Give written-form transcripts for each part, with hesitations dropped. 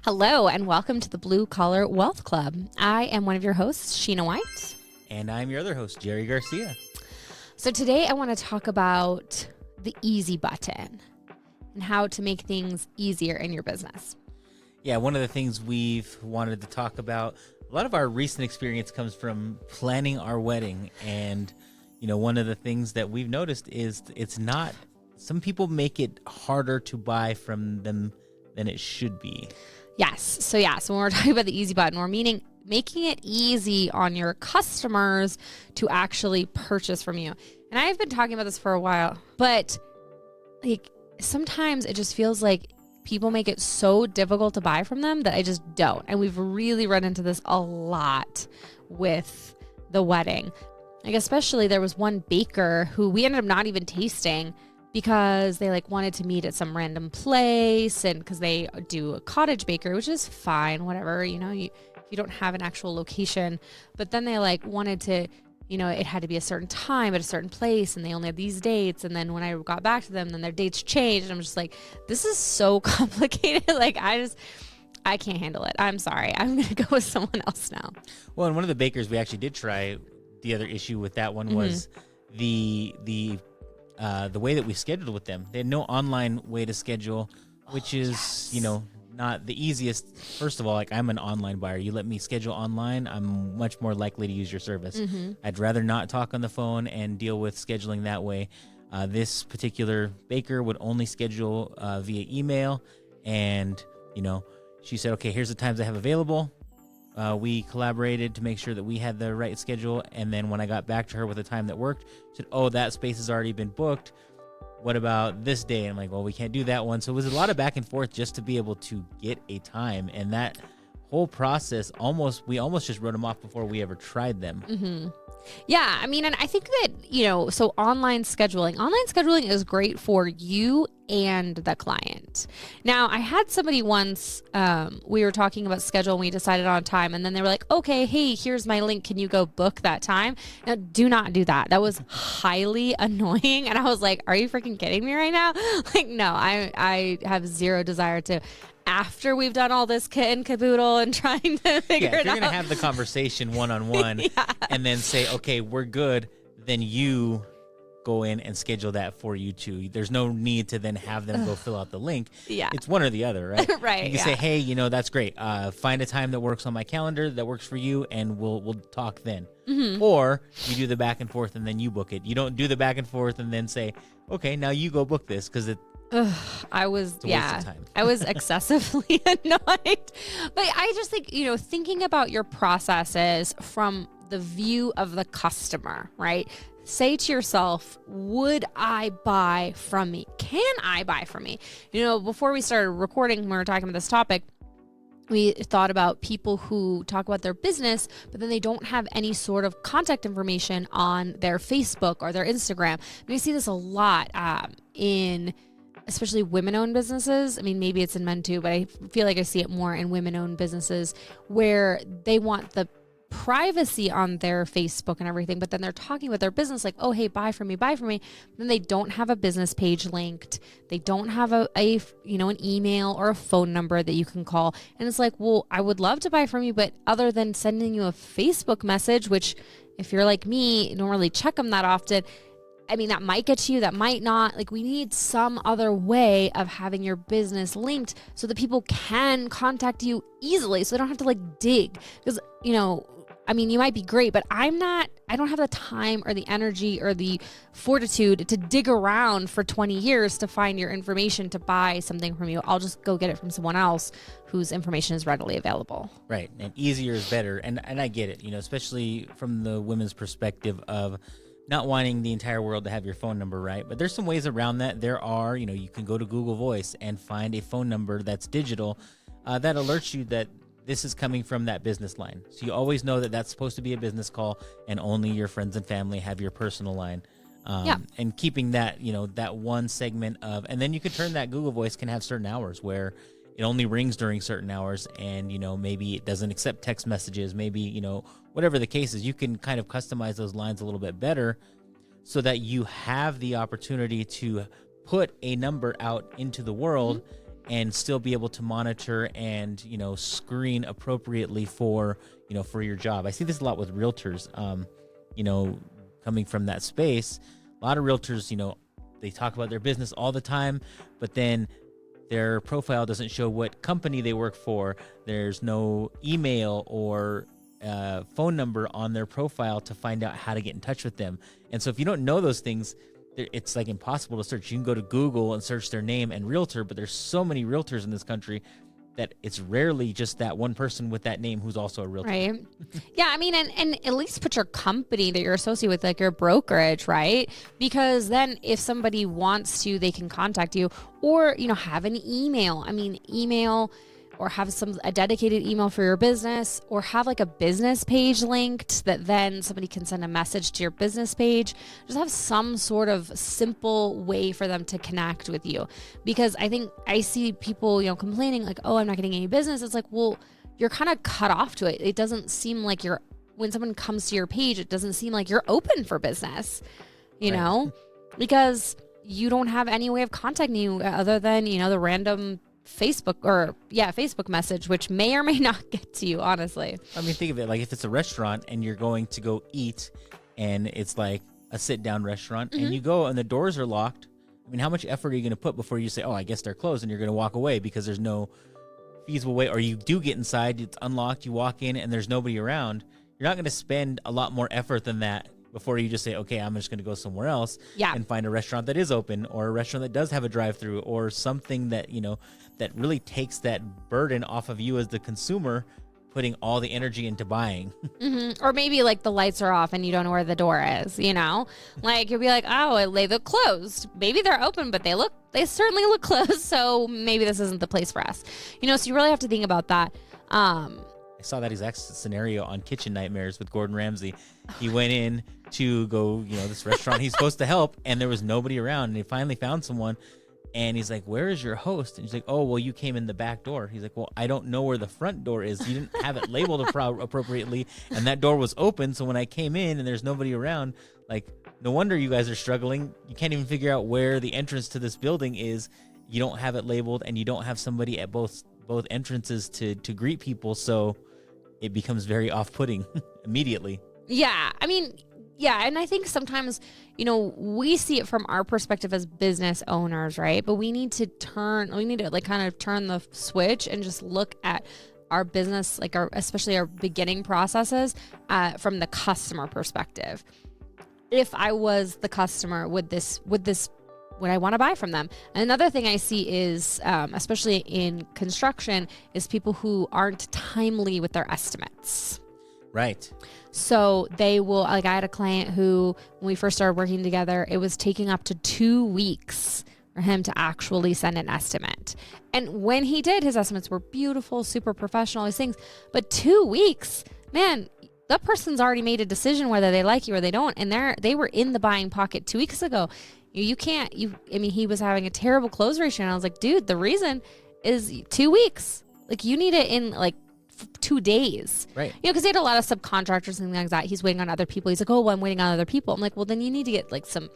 Hello, and welcome to the Blue Collar Wealth Club. I am one of your hosts, Sheena White. And I'm your other host, Jerry Garcia. So today I want to talk about the easy button and how to make things easier in your business. Yeah, one of the things we've wanted to talk about, a lot of our recent experience comes from planning our wedding. And, one of the things that we've noticed is some people make it harder to buy from them than it should be. Yes. So when we're talking about the easy button, we're making it easy on your customers to actually purchase from you. And I've been talking about this for a while, but sometimes it just feels like people make it so difficult to buy from them that I just don't. And we've really run into this a lot with the wedding. Especially there was one baker who we ended up not even tasting because they wanted to meet at some random place, and because they do a cottage bakery, which is fine, whatever, you don't have an actual location, but then they wanted to, it had to be a certain time at a certain place, and they only had these dates. And then when I got back to them, then their dates changed, and I'm just like, this is so complicated. I can't handle it. I'm sorry. I'm going to go with someone else now. Well, and one of the bakers we actually did try, the other issue with that one was the way that we scheduled with them. They had no online way to schedule, which is, not the easiest. First of all, I'm an online buyer. You let me schedule online, I'm much more likely to use your service. I'd rather not talk on the phone and deal with scheduling that way. This particular baker would only schedule via email. And, she said, okay, here's the times I have available. We collaborated to make sure that we had the right schedule. And then when I got back to her with a time that worked, she said, oh, that space has already been booked. What about this day? And I'm like, well, we can't do that one. So it was a lot of back and forth just to be able to get a time. And that whole process, we almost just wrote them off before we ever tried them. Yeah, and I think that, so online scheduling is great for you and the client. Now, I had somebody once, we were talking about schedule and we decided on time, and then they were like, okay, hey, here's my link. Can you go book that time? Now, do not do that. That was highly annoying. And I was like, are you freaking kidding me right now? No, I have zero desire to. After we've done all this kit and caboodle and trying to figure it out. If you're going to have the conversation one-on-one and then say, okay, we're good, then you go in and schedule that for you too. There's no need to then have them go fill out the link. Yeah. It's one or the other, right? Right. You can say, hey, that's great. Find a time that works on my calendar that works for you, and we'll talk then. Or you do the back and forth and then you book it. You don't do the back and forth and then say, okay, now you go book this, because I was excessively annoyed. But I just think, thinking about your processes from the view of the customer, right? Say to yourself, would I buy from me? Can I buy from me? Before we started recording, when we were talking about this topic, we thought about people who talk about their business, but then they don't have any sort of contact information on their Facebook or their Instagram. And I see this a lot in especially women-owned businesses. Maybe it's in men too, but I feel like I see it more in women-owned businesses where they want the privacy on their Facebook and everything, but then they're talking about their business like, oh, hey, buy from me. Then they don't have a business page linked. They don't have an email or a phone number that you can call. And it's like, well, I would love to buy from you, but other than sending you a Facebook message, which if you're like me, you don't really check them that often, that might get to you, that might not. We need some other way of having your business linked so that people can contact you easily, so they don't have to dig. Because, you might be great, but I don't have the time or the energy or the fortitude to dig around for 20 years to find your information to buy something from you. I'll just go get it from someone else whose information is readily available. Right. And easier is better. And I get it, especially from the women's perspective of not wanting the entire world to have your phone number, right? But there's some ways around that. There are, you can go to Google Voice and find a phone number that's digital that alerts you that this is coming from that business line. So you always know that that's supposed to be a business call, and only your friends and family have your personal line. And keeping that, that one segment of, and then you can turn that Google Voice can have certain hours where it only rings during certain hours, and, maybe it doesn't accept text messages, maybe, whatever the case is, you can kind of customize those lines a little bit better so that you have the opportunity to put a number out into the world and still be able to monitor and, screen appropriately for, for your job. I see this a lot with realtors, coming from that space. A lot of realtors, they talk about their business all the time, but then their profile doesn't show what company they work for. There's no email or phone number on their profile to find out how to get in touch with them. And so if you don't know those things, it's like impossible to search. You can go to Google and search their name and realtor, but there's so many realtors in this country that it's rarely just that one person with that name who's also a realtor. Right. Yeah. I mean, and at least put your company that you're associated with, like your brokerage, right? Because then if somebody wants to, they can contact you, or, have an email. I mean, email, or have a dedicated email for your business, or have like a business page linked that then somebody can send a message to your business page. Just have some sort of simple way for them to connect with you. Because I think I see people, complaining like, oh, I'm not getting any business. It's like, well, you're kind of cut off to it. It doesn't seem like when someone comes to your page, it doesn't seem like you're open for business, know, because you don't have any way of contacting you other than, the random Facebook message, which may or may not get to you, honestly. I mean, think of it like if it's a restaurant and you're going to go eat and it's like a sit down restaurant and you go and the doors are locked. I mean, how much effort are you going to put before you say, oh, I guess they're closed, and you're going to walk away because there's no feasible way, or you do get inside, it's unlocked, you walk in and there's nobody around. You're not going to spend a lot more effort than that before you just say, okay, I'm just going to go somewhere else and find a restaurant that is open, or a restaurant that does have a drive-through, or something that, that really takes that burden off of you as the consumer, putting all the energy into buying. Or maybe like the lights are off and you don't know where the door is, like you'll be like, oh, they look closed. Maybe they're open, but they certainly look closed. So maybe this isn't the place for us, so you really have to think about that. I saw that exact scenario on Kitchen Nightmares with Gordon Ramsay. He went in to go, this restaurant he's supposed to help, and there was nobody around. And he finally found someone, and he's like, where is your host? And he's like, oh, well, you came in the back door. He's like, well, I don't know where the front door is. You didn't have it labeled appropriately, and that door was open. So when I came in and there's nobody around, like, no wonder you guys are struggling. You can't even figure out where the entrance to this building is. You don't have it labeled, and you don't have somebody at both entrances to greet people. So it becomes very off-putting immediely. Yeah. I mean, yeah. And I think sometimes, we see it from our perspective as business owners, right? But we need to like kind of turn the switch and just look at our business, like especially our beginning processes from the customer perspective. If I was the customer, would I want to buy from them? And another thing I see is, especially in construction, is people who aren't timely with their estimates. Right. So they will, like I had a client who, when we first started working together, it was taking up to 2 weeks for him to actually send an estimate. And when he did, his estimates were beautiful, super professional, all these things. But 2 weeks, man, that person's already made a decision whether they like you or they don't. And they were in the buying pocket 2 weeks ago. He was having a terrible close ratio. And I was like, dude, the reason is 2 weeks. Like, you need it in like 2 days. Right. Because he had a lot of subcontractors and things like that. He's waiting on other people. He's like, oh, well, I'm waiting on other people. I'm like, well, then you need to get like some,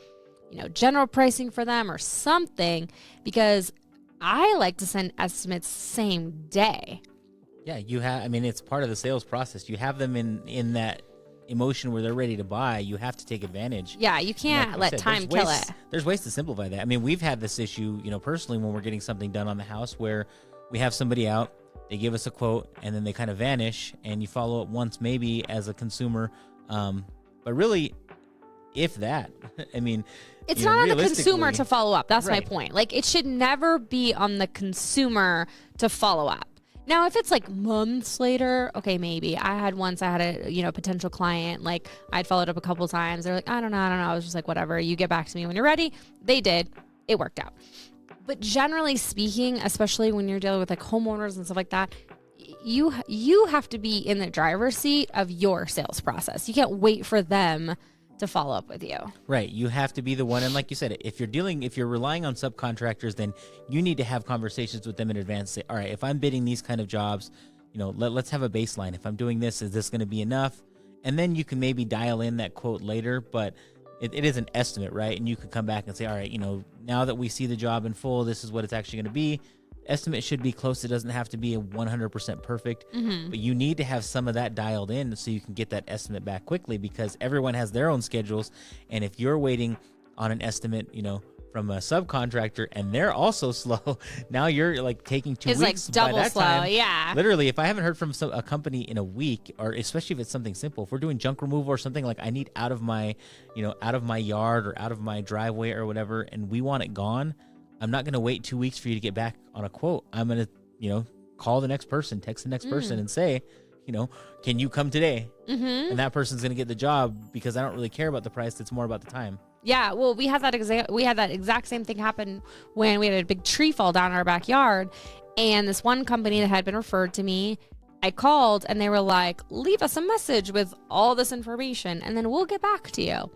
general pricing for them or something, because I like to send estimates same day. Yeah, it's part of the sales process. You have them in that emotion where they're ready to buy. You have to take advantage. Yeah, you can't let time kill it. There's ways to simplify that. I mean, we've had this issue, personally, when we're getting something done on the house, where we have somebody out, they give us a quote, and then they kind of vanish, and you follow up once maybe as a consumer. But really, if that, I mean, it's not on the consumer to follow up. That's right. My point. Like, it should never be on the consumer to follow up. Now, if it's like months later, okay, maybe. I had a potential client, like I'd followed up a couple times. They're like, I don't know. I was just like, whatever, you get back to me when you're ready. They did. It worked out. But generally speaking, especially when you're dealing with like homeowners and stuff like that, you have to be in the driver's seat of your sales process. You can't wait for them to follow up with you. Right. You have to be the one. And like you said, if you're relying on subcontractors, then you need to have conversations with them in advance. Say, all right, if I'm bidding these kind of jobs, let's have a baseline. If I'm doing this, is this going to be enough? And then you can maybe dial in that quote later, but it is an estimate, right? And you could come back and say, all right, now that we see the job in full, this is what it's actually going to be. estimate should be close. It doesn't have to be a 100% perfect, but you need to have some of that dialed in so you can get that estimate back quickly, because everyone has their own schedules. And if you're waiting on an estimate, from a subcontractor and they're also slow, now you're like taking 2 weeks. It's like double by that slow. time, Yeah. Literally, if I haven't heard from a company in a week, or especially if it's something simple, if we're doing junk removal or something, like I need out of my yard or out of my driveway or whatever, and we want it gone, I'm not going to wait 2 weeks for you to get back on a quote. I'm going to, call the next person, text the next person and say, can you come today? And that person's going to get the job, because I don't really care about the price. It's more about the time. Yeah, well, we had that exact same thing happen when we had a big tree fall down in our backyard, and this one company that had been referred to me, I called and they were like, leave us a message with all this information and then we'll get back to you.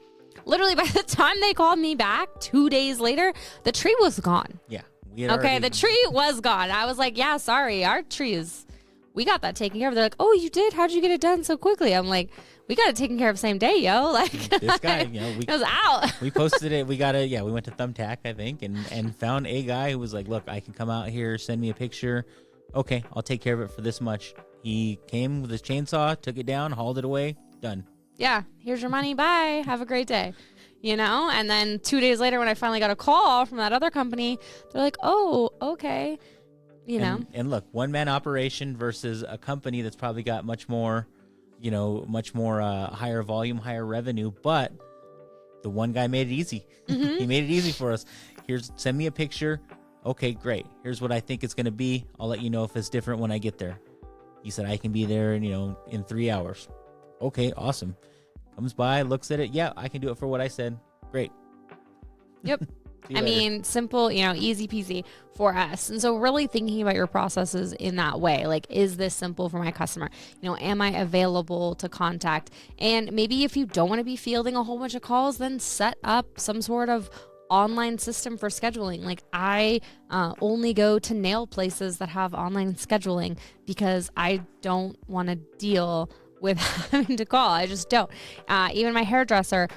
Literally, by the time they called me back 2 days later, the tree was gone. Yeah. The tree was gone. I was like, yeah, sorry, our trees, we got that taken care of. They're like, oh, you did? How'd you get it done so quickly? I'm like, we got it taken care of same day, yo. Like, this guy, it was out. We posted it. We went to Thumbtack, I think, and found a guy who was like, look, I can come out here, send me a picture. Okay, I'll take care of it for this much. He came with his chainsaw, took it down, hauled it away, done. Yeah. Here's your money. Bye. Have a great day. And then 2 days later, when I finally got a call from that other company, they're like, oh, okay. And look, one-man operation versus a company that's probably got much more higher volume, higher revenue, but the one guy made it easy. He made it easy for us. Send me a picture. Okay, great. Here's what I think it's going to be. I'll let you know if it's different when I get there. He said, I can be there, in 3 hours. Okay, awesome. Comes by, looks at it. Yeah, I can do it for what I said. Great. Yep. Simple, easy peasy for us. And so really thinking about your processes in that way, like, is this simple for my customer? Am I available to contact? And maybe if you don't want to be fielding a whole bunch of calls, then set up some sort of online system for scheduling. Like, I only go to nail places that have online scheduling because I don't want to deal with having to call. I just don't. Even my hairdresser,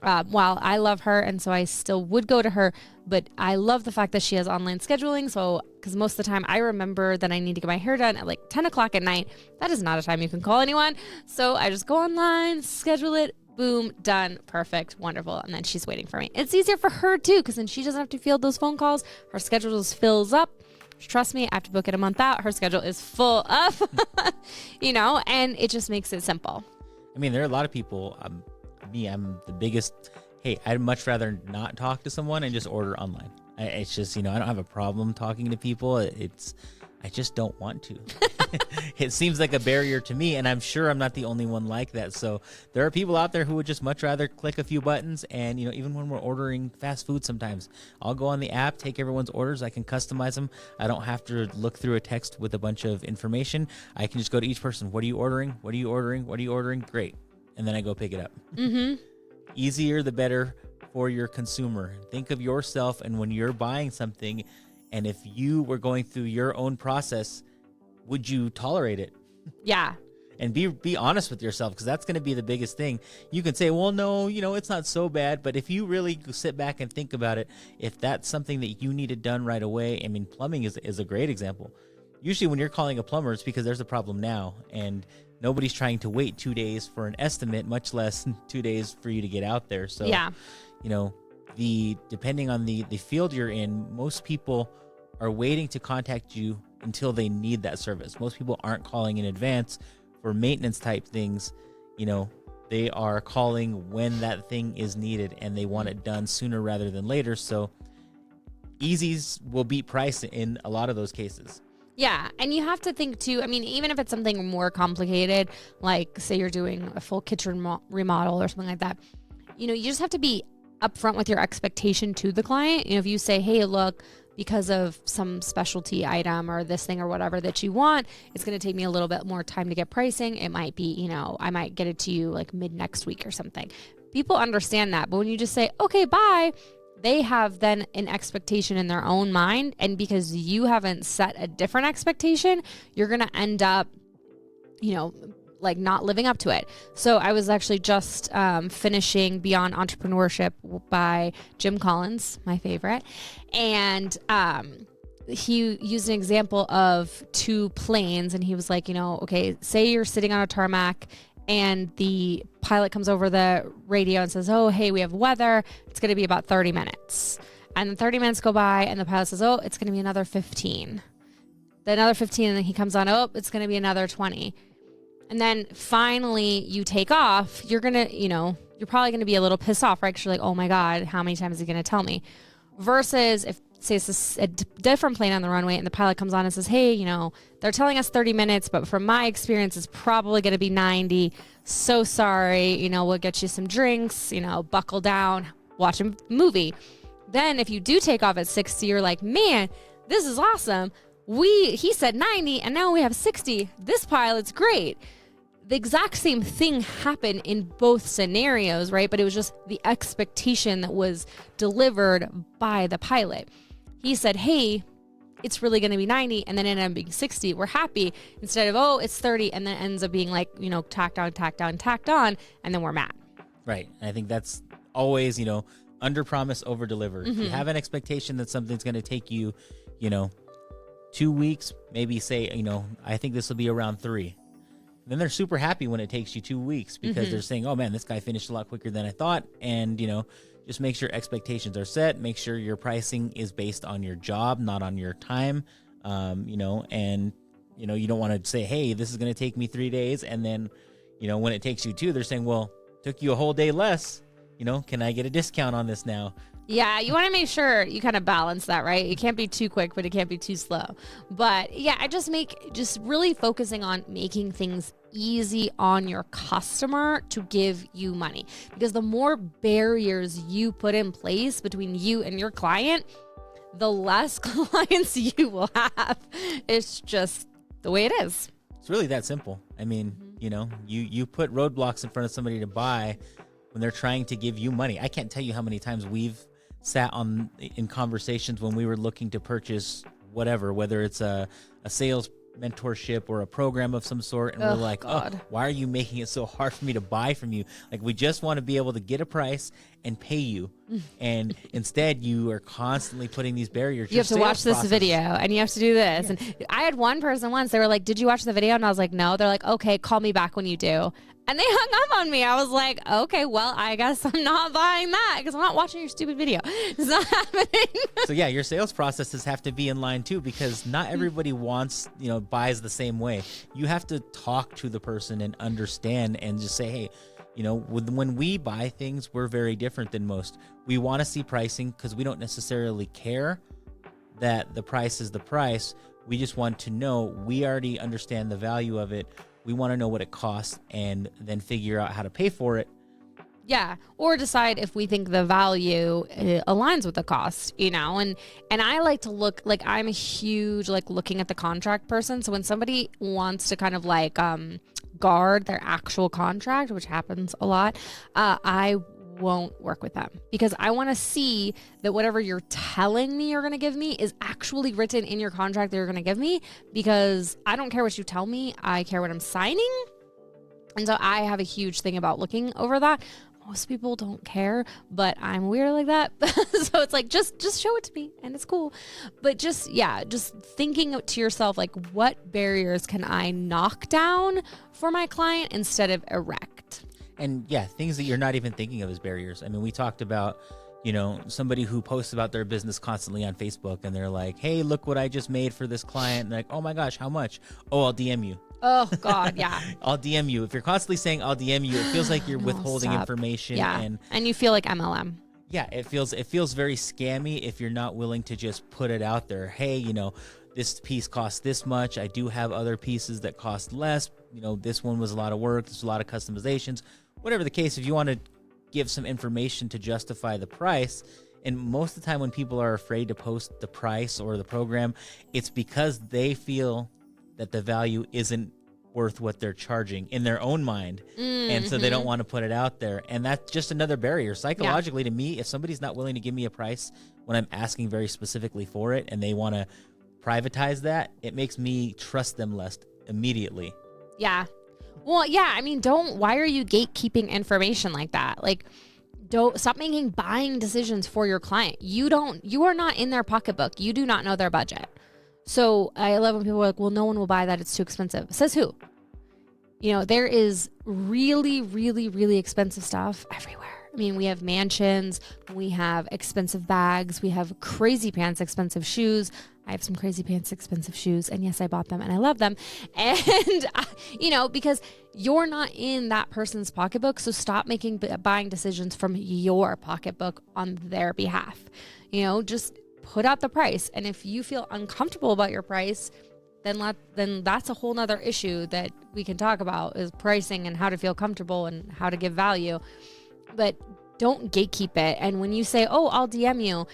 while I love her, and so I still would go to her, but I love the fact that she has online scheduling. So, because most of the time I remember that I need to get my hair done at like 10 o'clock at night. That is not a time you can call anyone. So I just go online, schedule it, boom, done, perfect, wonderful. And then she's waiting for me. It's easier for her too, because then she doesn't have to field those phone calls. Her schedule just fills up. Trust me, I have to book it a month out. Her schedule is full up, and it just makes it simple. There are a lot of people, I'm the biggest, hey, I'd much rather not talk to someone and just order online. It's just, I don't have a problem talking to people. I just don't want to. It seems like a barrier to me, and I'm sure I'm not the only one like that. So there are people out there who would just much rather click a few buttons. And, even when we're ordering fast food sometimes, I'll go on the app, take everyone's orders. I can customize them. I don't have to look through a text with a bunch of information. I can just go to each person. What are you ordering? What are you ordering? What are you ordering? Great. And then I go pick it up. Easier, the better for your consumer. Think of yourself, and when you're buying something, and if you were going through your own process, would you tolerate it? Yeah. And be honest with yourself, because that's going to be the biggest thing. You can say, well, no, it's not so bad. But if you really sit back and think about it, if that's something that you needed done right away, plumbing is a great example. Usually when you're calling a plumber, it's because there's a problem now, and nobody's trying to wait 2 days for an estimate, much less 2 days for you to get out there. So, yeah. Depending on the field you're in, most people are waiting to contact you until they need that service. Most people aren't calling in advance for maintenance type things. They are calling when that thing is needed, and they want it done sooner rather than later. So easies will beat price in a lot of those cases. Yeah, and you have to think too, even if it's something more complicated, like say you're doing a full kitchen remodel or something like that, you just have to be upfront with your expectation to the client. If you say, hey, look, because of some specialty item or this thing or whatever that you want, it's going to take me a little bit more time to get pricing. It might be, I might get it to you like mid next week or something. People understand that. But when you just say, okay, bye, they have then an expectation in their own mind. And because you haven't set a different expectation, you're going to end up, like not living up to it. So I was actually just finishing Beyond Entrepreneurship by Jim Collins, my favorite. And he used an example of two planes, and he was like, okay, say you're sitting on a tarmac and the pilot comes over the radio and says, oh, hey, we have weather. It's going to be about 30 minutes. And then 30 minutes go by and the pilot says, oh, it's going to be another 15. Then another 15, and then he comes on, oh, it's going to be another 20. And then finally you take off, you're going to, you're probably going to be a little pissed off, right? Because you're like, oh my God, how many times is he going to tell me? Versus if, say it's a different plane on the runway and the pilot comes on and says, hey, they're telling us 30 minutes, but from my experience, it's probably going to be 90. So sorry, we'll get you some drinks, buckle down, watch a movie. Then if you do take off at 60, you're like, man, this is awesome. He said 90 and now we have 60. This pilot's great. The exact same thing happened in both scenarios, right? But it was just the expectation that was delivered by the pilot. He said, hey, it's really going to be 90, and then it ended up being 60. We're happy. Instead of, oh, it's 30, and then it ends up being like, tacked on, and then we're mad. Right. And I think that's always, under promise, over deliver. If you have an expectation that something's going to take you, 2 weeks, maybe say, I think this will be around 3. Then they're super happy when it takes you 2 weeks because they're saying, oh man, this guy finished a lot quicker than I thought. And, just make sure expectations are set. Make sure your pricing is based on your job, not on your time. And, you don't want to say, hey, this is going to take me 3 days. And then, when it takes you 2, they're saying, well, took you a whole day less. Can I get a discount on this now? Yeah, you want to make sure you kind of balance that, right? It can't be too quick, but it can't be too slow. But yeah, I just really focusing on making things easy on your customer to give you money. Because the more barriers you put in place between you and your client, the less clients you will have. It's just the way it is. It's really that simple. I mean, you put roadblocks in front of somebody to buy when they're trying to give you money. I can't tell you how many times we've sat in conversations when we were looking to purchase whatever, whether it's a sales mentorship or a program of some sort, and we're like, God. Oh, why are you making it so hard for me to buy from you? Like, we just want to be able to get a price and pay you, and instead you are constantly putting these barriers. You have to watch this video and you have to do this. Yeah. And I had one person once, they were like, did you watch the video? And I was like, no. They're like, okay, call me back when you do. And they hung up on me. I was like, okay, well, I guess I'm not buying that because I'm not watching your stupid video. It's not happening. So yeah, your sales processes have to be in line too, because not everybody wants, buys the same way. You have to talk to the person and understand and just say, hey, when we buy things, we're very different than most. We want to see pricing because we don't necessarily care that the price is the price. We just want to know we already understand the value of it. We want to know what it costs and then figure out how to pay for it. Yeah. Or decide if we think the value aligns with the cost, and I like to look, like, I'm a huge, looking at the contract person. So when somebody wants to kind of guard their actual contract, which happens a lot, I won't work with them because I want to see that whatever you're telling me you're going to give me is actually written in your contract that you're going to give me, because I don't care what you tell me. I care what I'm signing. And so I have a huge thing about looking over that. Most people don't care, but I'm weird like that. So it's like, just show it to me and it's cool. But just thinking to yourself, what barriers can I knock down for my client instead of erect? And yeah, things that you're not even thinking of as barriers. I mean, we talked about, somebody who posts about their business constantly on Facebook and they're like, hey, look what I just made for this client. And like, oh my gosh, how much? Oh, I'll DM you. Oh God, yeah. I'll DM you. If you're constantly saying I'll DM you, it feels like you're withholding information. Yeah. And you feel like MLM. Yeah, it feels very scammy if you're not willing to just put it out there. Hey, this piece costs this much. I do have other pieces that cost less. This one was a lot of work. There's a lot of customizations. Whatever the case, if you want to give some information to justify the price, and most of the time when people are afraid to post the price or the program, it's because they feel that the value isn't worth what they're charging in their own mind. And so they don't want to put it out there. And that's just another barrier. Psychologically, to me, if somebody's not willing to give me a price when I'm asking very specifically for it and they want to privatize that, it makes me trust them less immediately. Yeah. Well, yeah, I mean, why are you gatekeeping information like that? Don't stop making buying decisions for your client. You are not in their pocketbook. You do not know their budget, So I love when people are like, well, no one will buy that. It's too expensive. Says who? You know, there is really, really, really expensive stuff everywhere. I mean, we have mansions, we have expensive bags, we have crazy pants, expensive shoes. I have some crazy pants, expensive shoes. And yes, I bought them and I love them. And, you know, because you're not in that person's pocketbook. So stop making buying decisions from your pocketbook on their behalf. You know, just put out the price. And if you feel uncomfortable about your price, then that's a whole nother issue that we can talk about, is pricing and how to feel comfortable and how to give value. But don't gatekeep it. And when you say, oh, I'll DM you,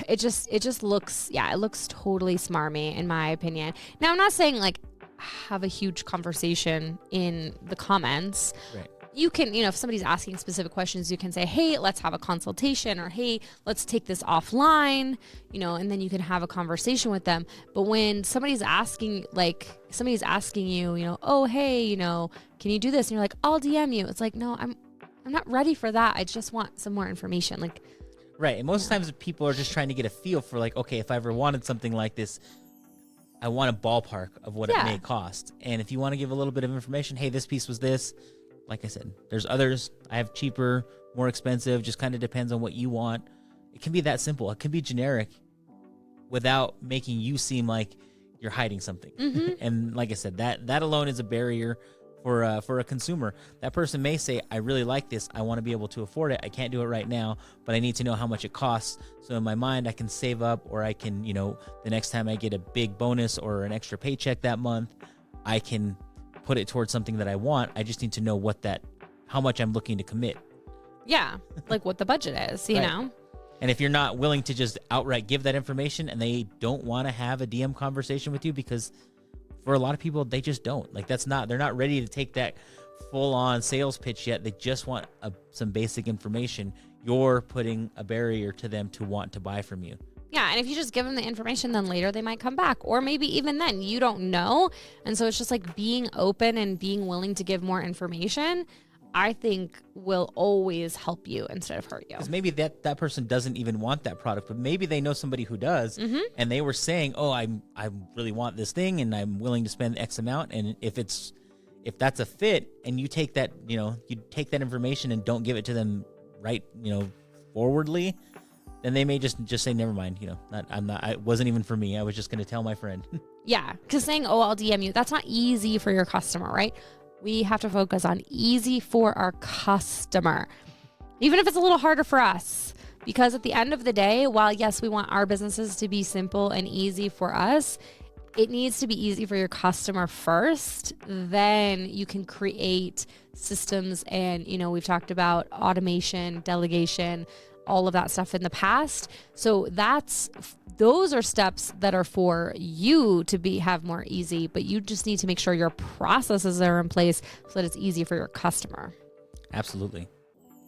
it just looks, it looks totally smarmy in my opinion. Now, I'm not saying like have a huge conversation in the comments. Right. You can, you know, if somebody's asking specific questions, you can say, hey, let's have a consultation, or hey, let's take this offline, you know, and then you can have a conversation with them. But when somebody's asking you, you know, oh, hey, you know, can you do this? And you're like, I'll DM you. It's like, no, I'm not ready for that. I just want some more information. Like, right. And most times people are just trying to get a feel for like, okay, if I ever wanted something like this, I want a ballpark of what it may cost. And if you want to give a little bit of information, hey, this piece was this. Like I said, there's others. I have cheaper, more expensive, just kind of depends on what you want. It can be that simple. It can be generic without making you seem like you're hiding something. Mm-hmm. And like I said, that alone is a barrier for a consumer. That person may say, I really like this. I want to be able to afford it. I can't do it right now, but I need to know how much it costs. So in my mind, I can save up, or I can, you know, the next time I get a big bonus or an extra paycheck that month, I can put it towards something that I want. I just need to know how much I'm looking to commit. Yeah. Like what the budget is, you know? And if you're not willing to just outright give that information, and they don't want to have a DM conversation with you, because for a lot of people, they just don't. Like they're not ready to take that full on sales pitch yet. They just want some basic information. You're putting a barrier to them to want to buy from you. Yeah, and if you just give them the information, then later they might come back. Or maybe even then, you don't know. And so it's just like being open and being willing to give more information, I think will always help you instead of hurt you. Because maybe that person doesn't even want that product, but maybe they know somebody who does, and they were saying, oh, I really want this thing, and I'm willing to spend X amount. And if that's a fit, and you take that, you know, you take that information and don't give it to them right, you know, forwardly, then they may just say, never mind, you know, it wasn't even for me. I was just going to tell my friend. Yeah, because saying, oh, I'll DM you, that's not easy for your customer, right? We have to focus on easy for our customer, even if it's a little harder for us. Because at the end of the day, while yes, we want our businesses to be simple and easy for us, it needs to be easy for your customer first. Then you can create systems, and, you know, we've talked about automation, delegation, all of that stuff in the past. So those are steps that are for you to have more easy, but you just need to make sure your processes are in place so that it's easy for your customer. Absolutely.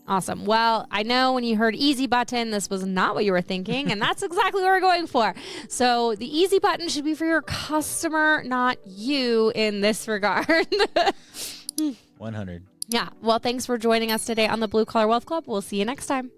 Awesome. Well, I know when you heard easy button, this was not what you were thinking, and that's exactly what we're going for. So the easy button should be for your customer, not you in this regard. 100. Yeah. Well, thanks for joining us today on the Blue Collar Wealth Club. We'll see you next time.